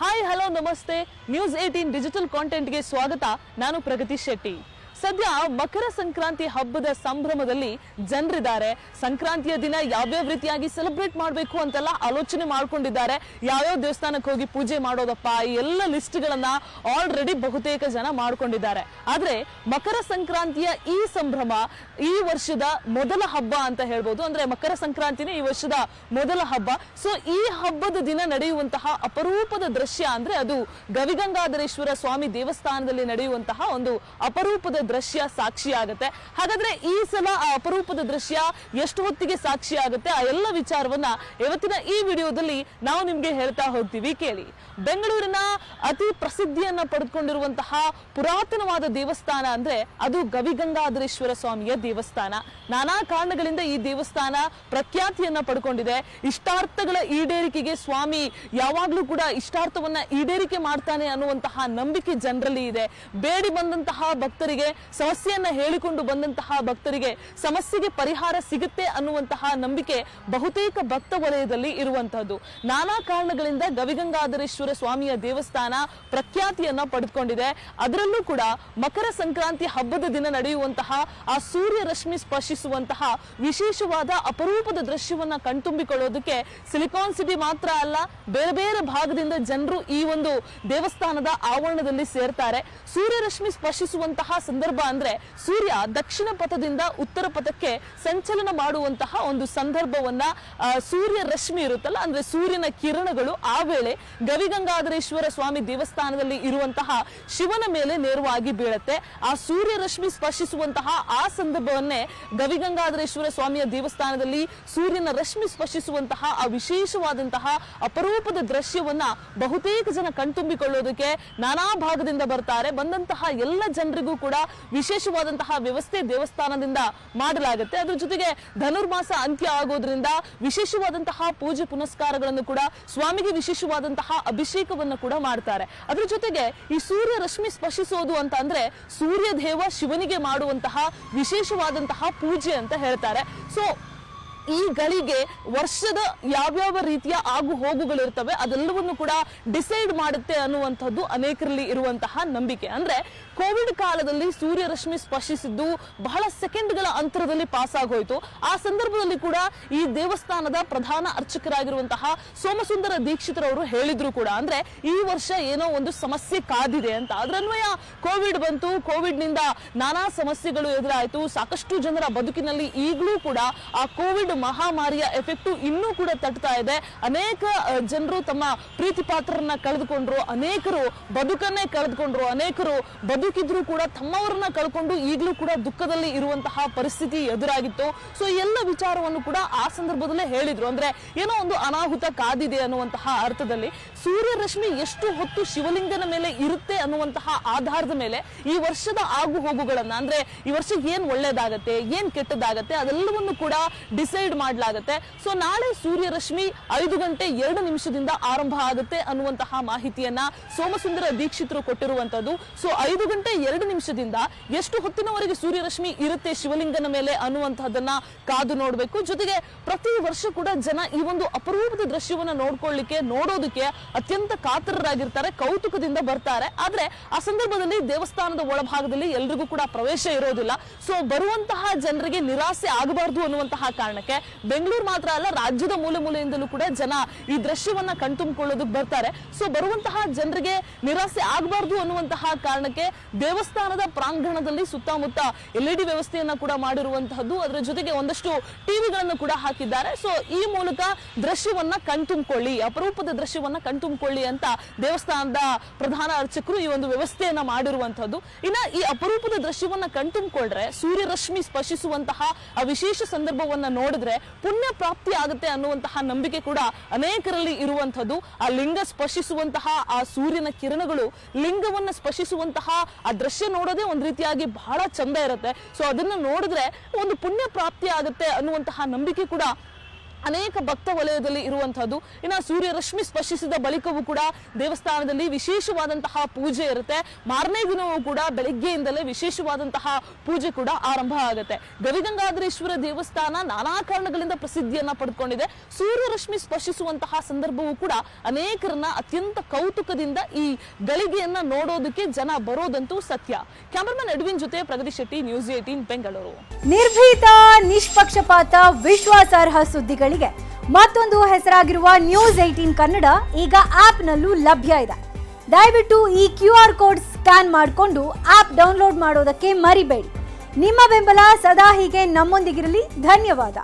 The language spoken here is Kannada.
ಹಾಯ್ ಹಲೋ ನಮಸ್ತೆ ನ್ಯೂಸ್ 18 ಡಿಜಿಟಲ್ ಕಾಂಟೆಂಟ್ಗೆ ಸ್ವಾಗತ. ನಾನು ಪ್ರಗತಿ ಶೆಟ್ಟಿ. ಸದ್ಯ ಮಕರ ಸಂಕ್ರಾಂತಿ ಹಬ್ಬದ ಸಂಭ್ರಮದಲ್ಲಿ ಜನರಿದ್ದಾರೆ. ಸಂಕ್ರಾಂತಿಯ ದಿನ ಯಾವ್ಯಾವ ರೀತಿಯಾಗಿ ಸೆಲೆಬ್ರೇಟ್ ಮಾಡಬೇಕು ಅಂತೆಲ್ಲ ಆಲೋಚನೆ ಮಾಡ್ಕೊಂಡಿದ್ದಾರೆ. ಯಾವ್ಯಾವ ದೇವಸ್ಥಾನಕ್ಕೆ ಹೋಗಿ ಪೂಜೆ ಮಾಡೋದಪ್ಪ ಈ ಎಲ್ಲ ಲಿಸ್ಟ್ ಗಳನ್ನ ಆಲ್ರೆಡಿ ಬಹುತೇಕ ಜನ ಮಾಡ್ಕೊಂಡಿದ್ದಾರೆ. ಆದ್ರೆ ಮಕರ ಸಂಕ್ರಾಂತಿಯ ಈ ಸಂಭ್ರಮ ಈ ವರ್ಷದ ಮೊದಲ ಹಬ್ಬ ಅಂತ ಹೇಳ್ಬೋದು. ಅಂದ್ರೆ ಮಕರ ಸಂಕ್ರಾಂತಿನೇ ಈ ವರ್ಷದ ಮೊದಲ ಹಬ್ಬ. ಸೊ ಈ ಹಬ್ಬದ ದಿನ ನಡೆಯುವಂತಹ ಅಪರೂಪದ ದೃಶ್ಯ ಅಂದ್ರೆ ಅದು ಗವಿಗಂಗಾಧರೇಶ್ವರ ಸ್ವಾಮಿ ದೇವಸ್ಥಾನದಲ್ಲಿ ನಡೆಯುವಂತಹ ಒಂದು ಅಪರೂಪದ ದೃಶ್ಯ ಸಾಕ್ಷಿ ಆಗುತ್ತೆ. ಹಾಗಾದ್ರೆ ಈ ಸಲ ಆ ಅಪರೂಪದ ದೃಶ್ಯ ಎಷ್ಟು ಹೊತ್ತಿಗೆ ಸಾಕ್ಷಿ ಆಗುತ್ತೆ ಆ ಎಲ್ಲ ವಿಚಾರವನ್ನ ಇವತ್ತಿನ ಈ ವಿಡಿಯೋದಲ್ಲಿ ನಾವು ನಿಮ್ಗೆ ಹೇಳ್ತಾ ಹೋಗ್ತೀವಿ, ಕೇಳಿ. ಬೆಂಗಳೂರಿನ ಅತಿ ಪ್ರಸಿದ್ಧಿಯನ್ನ ಪಡೆದುಕೊಂಡಿರುವಂತಹ ಪುರಾತನವಾದ ದೇವಸ್ಥಾನ ಅಂದ್ರೆ ಅದು ಗವಿಗಂಗಾಧರೇಶ್ವರ ಸ್ವಾಮಿಯ ದೇವಸ್ಥಾನ. ನಾನಾ ಕಾರಣಗಳಿಂದ ಈ ದೇವಸ್ಥಾನ ಪ್ರಖ್ಯಾತಿಯನ್ನ ಪಡ್ಕೊಂಡಿದೆ. ಇಷ್ಟಾರ್ಥಗಳ ಈಡೇರಿಕೆಗೆ ಸ್ವಾಮಿ ಯಾವಾಗ್ಲೂ ಕೂಡ ಇಷ್ಟಾರ್ಥವನ್ನ ಈಡೇರಿಕೆ ಮಾಡ್ತಾನೆ ಅನ್ನುವಂತಹ ನಂಬಿಕೆ ಜನರಲ್ಲಿ ಇದೆ. ಬೇಡಿ ಬಂದಂತಹ ಭಕ್ತರಿಗೆ, ಸಮಸ್ಯೆಯನ್ನ ಹೇಳಿಕೊಂಡು ಬಂದಂತಹ ಭಕ್ತರಿಗೆ ಸಮಸ್ಯೆಗೆ ಪರಿಹಾರ ಸಿಗುತ್ತೆ ಅನ್ನುವಂತಹ ನಂಬಿಕೆ ಬಹುತೇಕ ಭಕ್ತ ವಲಯದಲ್ಲಿ ಇರುವಂತಹದ್ದು. ನಾನಾ ಕಾರಣಗಳಿಂದ ಗವಿಗಂಗಾಧರೇಶ್ವರ ಸ್ವಾಮಿಯ ದೇವಸ್ಥಾನ ಪ್ರಖ್ಯಾತಿಯನ್ನ ಪಡೆದುಕೊಂಡಿದೆ. ಅದರಲ್ಲೂ ಕೂಡ ಮಕರ ಸಂಕ್ರಾಂತಿ ಹಬ್ಬದ ದಿನ ನಡೆಯುವಂತಹ ಆ ಸೂರ್ಯ ರಶ್ಮಿ ಸ್ಪರ್ಶಿಸುವಂತಹ ವಿಶೇಷವಾದ ಅಪರೂಪದ ದೃಶ್ಯವನ್ನ ಕಣ್ತುಂಬಿಕೊಳ್ಳೋದಕ್ಕೆ ಸಿಲಿಕಾನ್ ಸಿಟಿ ಮಾತ್ರ ಅಲ್ಲ, ಬೇರೆ ಬೇರೆ ಭಾಗದಿಂದ ಜನರು ಈ ಒಂದು ದೇವಸ್ಥಾನದ ಆವರಣದಲ್ಲಿ ಸೇರ್ತಾರೆ. ಸೂರ್ಯ ರಶ್ಮಿ ಸ್ಪರ್ಶಿಸುವಂತಹ ಸಂದರ್ಭ ಅಂದ್ರೆ ಸೂರ್ಯ ದಕ್ಷಿಣ ಪಥದಿಂದ ಉತ್ತರ ಪಥಕ್ಕೆ ಸಂಚಲನ ಮಾಡುವಂತಹ ಒಂದು ಸಂದರ್ಭವನ್ನ ಸೂರ್ಯ ರಶ್ಮಿ ಇರುತ್ತಲ್ಲ, ಅಂದ್ರೆ ಸೂರ್ಯನ ಕಿರಣಗಳು ಆ ವೇಳೆ ಗವಿಗಂಗಾಧರೇಶ್ವರ ಸ್ವಾಮಿ ದೇವಸ್ಥಾನದಲ್ಲಿ ಇರುವಂತಹ ಶಿವನ ಮೇಲೆ ನೇರವಾಗಿ ಬೀಳುತ್ತೆ. ಆ ಸೂರ್ಯ ರಶ್ಮಿ ಸ್ಪರ್ಶಿಸುವಂತಹ ಆ ಸಂದರ್ಭವನ್ನೇ ಗವಿಗಂಗಾಧರೇಶ್ವರ ಸ್ವಾಮಿಯ ದೇವಸ್ಥಾನದಲ್ಲಿ ಸೂರ್ಯನ ರಶ್ಮಿ ಸ್ಪರ್ಶಿಸುವಂತಹ ಆ ವಿಶೇಷವಾದಂತಹ ಅಪರೂಪದ ದೃಶ್ಯವನ್ನ ಬಹುತೇಕ ಜನ ಕಣ್ತುಂಬಿಕೊಳ್ಳೋದಕ್ಕೆ ನಾನಾ ಭಾಗದಿಂದ ಬರ್ತಾರೆ. ಬಂದಂತಹ ಎಲ್ಲ ಜನರಿಗೂ ಕೂಡ ವಿಶೇಷವಾದಂತಹ ವ್ಯವಸ್ಥೆ ದೇವಸ್ಥಾನದಿಂದ ಮಾಡಲಾಗುತ್ತೆ. ಅದ್ರ ಜೊತೆಗೆ ಧನುರ್ಮಾಸ ಅಂತ್ಯ ಆಗೋದ್ರಿಂದ ವಿಶೇಷವಾದಂತಹ ಪೂಜೆ ಪುನಸ್ಕಾರಗಳನ್ನು ಕೂಡ ಸ್ವಾಮಿಗೆ ವಿಶೇಷವಾದಂತಹ ಅಭಿಷೇಕವನ್ನು ಕೂಡ ಮಾಡ್ತಾರೆ. ಅದ್ರ ಜೊತೆಗೆ ಈ ಸೂರ್ಯ ರಶ್ಮಿ ಸ್ಪರ್ಶಿಸೋದು ಅಂತ ಅಂದ್ರೆ ಸೂರ್ಯ ದೇವ ಶಿವನಿಗೆ ಮಾಡುವಂತಹ ವಿಶೇಷವಾದಂತಹ ಪೂಜೆ ಅಂತ ಹೇಳ್ತಾರೆ. ಸೊ ಈ ಗಳಿಗೆ ವರ್ಷದ ಯಾವ್ಯಾವ ರೀತಿಯ ಆಗು ಹೋಗುಗಳಿರ್ತವೆ ಅದೆಲ್ಲವನ್ನು ಕೂಡ ಡಿಸೈಡ್ ಮಾಡುತ್ತೆ ಅನ್ನುವಂಥದ್ದು ಅನೇಕರಲ್ಲಿ ಇರುವಂತಹ ನಂಬಿಕೆ. ಅಂದ್ರೆ ಕೋವಿಡ್ ಕಾಲದಲ್ಲಿ ಸೂರ್ಯ ರಶ್ಮಿ ಸ್ಪರ್ಶಿಸಿದ್ದು ಬಹಳ ಸೆಕೆಂಡ್ಗಳ ಅಂತರದಲ್ಲಿ ಪಾಸ್ ಆಗೋಯ್ತು. ಆ ಸಂದರ್ಭದಲ್ಲಿ ಕೂಡ ಈ ದೇವಸ್ಥಾನದ ಪ್ರಧಾನ ಅರ್ಚಕರಾಗಿರುವಂತಹ ಸೋಮಸುಂದರ ದೀಕ್ಷಿತರವರು ಹೇಳಿದ್ರು ಕೂಡ, ಅಂದ್ರೆ ಈ ವರ್ಷ ಏನೋ ಒಂದು ಸಮಸ್ಯೆ ಕಾದಿದೆ ಅಂತ. ಅದರನ್ವಯ ಕೋವಿಡ್ ಬಂತು, ಕೋವಿಡ್ ನಿಂದ ನಾನಾ ಸಮಸ್ಯೆಗಳು ಎದುರಾಯಿತು. ಸಾಕಷ್ಟು ಜನರ ಬದುಕಿನಲ್ಲಿ ಈಗಲೂ ಕೂಡ ಆ ಕೋವಿಡ್ ಮಹಾಮಾರಿಯ ಎಫೆಕ್ಟ್ ಇನ್ನೂ ಕೂಡ ತಟ್ತಾ ಇದೆ. ಅನೇಕ ಜನರು ತಮ್ಮ ಪ್ರೀತಿ ಪಾತ್ರರನ್ನ ಕಳೆದುಕೊಂಡ್ರು, ಅನೇಕರು ಬದುಕನ್ನೇ ಕಳೆದುಕೊಂಡ್ರು, ಅನೇಕರು ಬದುಕಿದ್ರು ಕೂಡ ತಮ್ಮವರನ್ನ ಕಳ್ಕೊಂಡು ಈಗಲೂ ಕೂಡ ದುಃಖದಲ್ಲಿ ಇರುವಂತಹ ಪರಿಸ್ಥಿತಿ ಎದುರಾಗಿತ್ತು. ಸೊ ಎಲ್ಲ ವಿಚಾರವನ್ನು ಕೂಡ ಆ ಸಂದರ್ಭದಲ್ಲೇ ಹೇಳಿದ್ರು. ಅಂದ್ರೆ ಏನೋ ಒಂದು ಅನಾಹುತ ಕಾದಿದೆ ಅನ್ನುವಂತಹ ಅರ್ಥದಲ್ಲಿ ಸೂರ್ಯ ರಶ್ಮಿ ಎಷ್ಟು ಹೊತ್ತು ಶಿವಲಿಂಗನ ಮೇಲೆ ಇರುತ್ತೆ ಅನ್ನುವಂತಹ ಆಧಾರದ ಮೇಲೆ ಈ ವರ್ಷದ ಆಗು ಹೋಗುಗಳನ್ನ, ಅಂದ್ರೆ ಈ ವರ್ಷ ಏನ್ ಒಳ್ಳೇದಾಗತ್ತೆ ಏನ್ ಕೆಟ್ಟದಾಗತ್ತೆ ಅದೆಲ್ಲವನ್ನು ಕೂಡ ಡಿಸೈಡ್ ಮಾಡಲಾಗುತ್ತೆ. ಸೊ ನಾಳೆ ಸೂರ್ಯ ರಶ್ಮಿ 5:02 ಆರಂಭ ಆಗುತ್ತೆ ಅನ್ನುವಂತಹ ಮಾಹಿತಿಯನ್ನ ಸೋಮಸುಂದರ ದೀಕ್ಷಿತರು ಕೊಟ್ಟಿರುವಂತದ್ದು. ಸೊ 5:02 ಎಷ್ಟು ಹೊತ್ತಿನವರೆಗೆ ಸೂರ್ಯ ರಶ್ಮಿ ಇರುತ್ತೆ ಶಿವಲಿಂಗನ ಮೇಲೆ ಅನ್ನುವಂತಹದನ್ನ ಕಾದು ನೋಡ್ಬೇಕು. ಜೊತೆಗೆ ಪ್ರತಿ ವರ್ಷ ಕೂಡ ಜನ ಈ ಒಂದು ಅಪರೂಪದ ದೃಶ್ಯವನ್ನ ನೋಡೋದಕ್ಕೆ ಅತ್ಯಂತ ಕಾತರರಾಗಿರ್ತಾರೆ, ಕೌತುಕದಿಂದ ಬರ್ತಾರೆ. ಆದ್ರೆ ಆ ಸಂದರ್ಭದಲ್ಲಿ ದೇವಸ್ಥಾನದ ಒಳಭಾಗದಲ್ಲಿ ಎಲ್ರಿಗೂ ಕೂಡ ಪ್ರವೇಶ ಇರೋದಿಲ್ಲ. ಸೊ ಬರುವಂತಹ ಜನರಿಗೆ ನಿರಾಸೆ ಆಗಬಾರ್ದು ಅನ್ನುವಂತಹ ಕಾರಣಕ್ಕೆ ಬೆಂಗಳೂರು ಮಾತ್ರ ಅಲ್ಲ, ರಾಜ್ಯದ ಮೂಲೆ ಮೂಲೆಯಿಂದಲೂ ಕೂಡ ಜನ ಈ ದೃಶ್ಯವನ್ನ ಕಣ್ತುಂಬಿಕೊಳ್ಳೋದಕ್ಕೆ ಬರ್ತಾರೆ. ಸೊ ಬರುವಂತಹ ಜನರಿಗೆ ನಿರಾಸೆ ಆಗಬಾರ್ದು ಅನ್ನುವಂತಹ ಕಾರಣಕ್ಕೆ ದೇವಸ್ಥಾನದ ಪ್ರಾಂಗಣದಲ್ಲಿ ಸುತ್ತಮುತ್ತ LED ವ್ಯವಸ್ಥೆಯನ್ನ ಕೂಡ ಮಾಡಿರುವಂತಹದ್ದು. ಅದರ ಜೊತೆಗೆ ಒಂದಷ್ಟು ಟಿವಿಗಳನ್ನು ಕೂಡ ಹಾಕಿದ್ದಾರೆ. ಸೊ ಈ ಮೂಲಕ ದೃಶ್ಯವನ್ನ ಕಣ್ತುಂಬಿಕೊಳ್ಳಿ, ಅಪರೂಪದ ದೃಶ್ಯವನ್ನ ಕಣ್ತುಂಬಿಕೊಳ್ಳಿ ಅಂತ ದೇವಸ್ಥಾನದ ಪ್ರಧಾನ ಅರ್ಚಕರು ಈ ಒಂದು ವ್ಯವಸ್ಥೆಯನ್ನ ಮಾಡಿರುವಂತಹದ್ದು. ಇನ್ನ ಈ ಅಪರೂಪದ ದೃಶ್ಯವನ್ನ ಕಣ್ತುಂಬಿಕೊಂಡ್ರೆ ಸೂರ್ಯ ರಶ್ಮಿ ಸ್ಪರ್ಶಿಸುವಂತಹ ಆ ವಿಶೇಷ ಸಂದರ್ಭವನ್ನ ನೋಡಿದ್ರೆ ಪುಣ್ಯ ಪ್ರಾಪ್ತಿ ಆಗುತ್ತೆ ಅನ್ನುವಂತಹ ನಂಬಿಕೆ ಕೂಡ ಅನೇಕರಲ್ಲಿ ಇರುವಂತಹದ್ದು. ಆ ಲಿಂಗ ಸ್ಪರ್ಶಿಸುವಂತಹ ಆ ಸೂರ್ಯನ ಕಿರಣಗಳು ಲಿಂಗವನ್ನ ಸ್ಪರ್ಶಿಸುವಂತಹ ಆ ದೃಶ್ಯ ನೋಡೋದೇ ಒಂದ್ ರೀತಿಯಾಗಿ ಬಹಳ ಚಂದ ಇರುತ್ತೆ. ಸೊ ಅದನ್ನ ನೋಡಿದ್ರೆ ಒಂದು ಪುಣ್ಯ ಪ್ರಾಪ್ತಿ ಆಗುತ್ತೆ ಅನ್ನುವಂತಹ ನಂಬಿಕೆ ಕೂಡ ಅನೇಕ ಭಕ್ತ ವಲಯದಲ್ಲಿ ಇರುವಂತಹದ್ದು. ಇನ್ನು ಸೂರ್ಯ ರಶ್ಮಿ ಸ್ಪರ್ಶಿಸಿದ ಬಳಿಕವೂ ಕೂಡ ದೇವಸ್ಥಾನದಲ್ಲಿ ವಿಶೇಷವಾದಂತಹ ಪೂಜೆ ಇರುತ್ತೆ. ಮಾರನೇ ದಿನವೂ ಕೂಡ ಬೆಳಗ್ಗೆಯಿಂದಲೇ ವಿಶೇಷವಾದಂತಹ ಪೂಜೆ ಕೂಡ ಆರಂಭ ಆಗುತ್ತೆ. ಗವಿಗಂಗಾಧರೇಶ್ವರ ದೇವಸ್ಥಾನ ನಾನಾ ಕಾರಣಗಳಿಂದ ಪ್ರಸಿದ್ಧಿಯನ್ನ ಪಡೆದುಕೊಂಡಿದೆ. ಸೂರ್ಯ ರಶ್ಮಿ ಸ್ಪರ್ಶಿಸುವಂತಹ ಸಂದರ್ಭವೂ ಕೂಡ ಅನೇಕರನ್ನ ಅತ್ಯಂತ ಕೌತುಕದಿಂದ ಈ ಗಳಿಗೆಯನ್ನ ನೋಡೋದಕ್ಕೆ ಜನ ಬರೋದಂತೂ ಸತ್ಯ. ಕ್ಯಾಮರಾಮನ್ ಎಡ್ವಿನ್ ಜೊತೆ ಪ್ರಗತಿ ಶೆಟ್ಟಿ, ನ್ಯೂಸ್ 18 ಬೆಂಗಳೂರು. ನಿರ್ಭೀತ, ನಿಷ್ಪಕ್ಷಪಾತ, ವಿಶ್ವಾಸಾರ್ಹ ಸುದ್ದಿಗಳಿಗೆ ಮತ್ತೊಂದು ಹೆಸರಾಗಿರುವ ನ್ಯೂಸ್ 18 ಕನ್ನಡ ಈಗ ಆಪ್ನಲ್ಲೂ ಲಭ್ಯ ಇದೆ. ದಯವಿಟ್ಟು ಈ QR ಕೋಡ್ ಸ್ಕ್ಯಾನ್ ಮಾಡಿಕೊಂಡು ಆಪ್ ಡೌನ್ಲೋಡ್ ಮಾಡೋದಕ್ಕೆ ಮರಿಬೇಡಿ. ನಿಮ್ಮ ಬೆಂಬಲ ಸದಾ ಹೀಗೆ ನಮ್ಮೊಂದಿಗಿರಲಿ. ಧನ್ಯವಾದ.